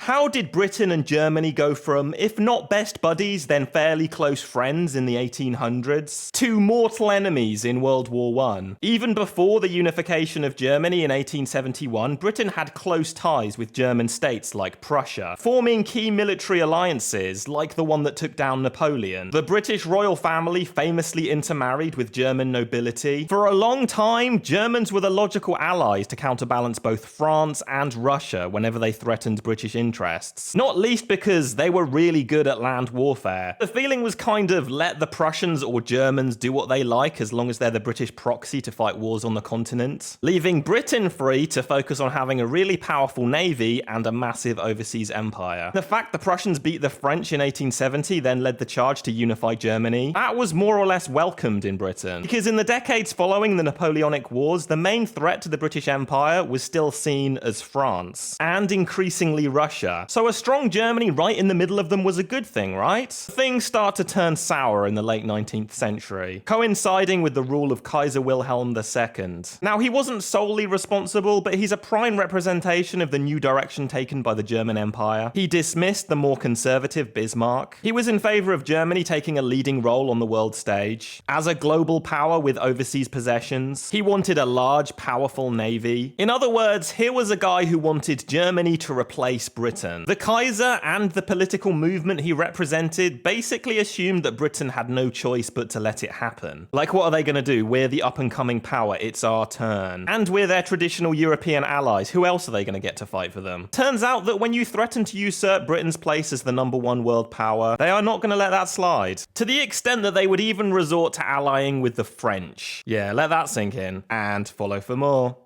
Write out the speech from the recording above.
How did Britain and Germany go from, if not best buddies, then fairly close friends in the 1800s, to mortal enemies in World War I? Even before the unification of Germany in 1871, Britain had close ties with German states like Prussia, forming key military alliances like the one that took down Napoleon. The British royal family famously intermarried with German nobility. For a long time, Germans were the logical allies to counterbalance both France and Russia whenever they threatened British interests, not least because they were really good at land warfare. The feeling was kind of let the Prussians or Germans do what they like as long as they're the British proxy to fight wars on the continent, leaving Britain free to focus on having a really powerful navy and a massive overseas empire. The fact the Prussians beat the French in 1870 then led the charge to unify Germany. That was more or less welcomed in Britain, because in the decades following the Napoleonic Wars, the main threat to the British Empire was still seen as France, and increasingly Russia. So a strong Germany right in the middle of them was a good thing, right? Things start to turn sour in the late 19th century, coinciding with the rule of Kaiser Wilhelm II. Now, he wasn't solely responsible, but he's a prime representation of the new direction taken by the German Empire. He dismissed the more conservative Bismarck. He was in favor of Germany taking a leading role on the world stage. As a global power with overseas possessions, he wanted a large, powerful navy. In other words, here was a guy who wanted Germany to replace Britain. The Kaiser and the political movement he represented basically assumed that Britain had no choice but to let it happen. Like, what are they going to do? We're the up-and-coming power, it's our turn. And we're their traditional European allies, who else are they going to get to fight for them? Turns out that when you threaten to usurp Britain's place as the #1 world power, they are not going to let that slide. To the extent that they would even resort to allying with the French. Yeah, let that sink in, and follow for more.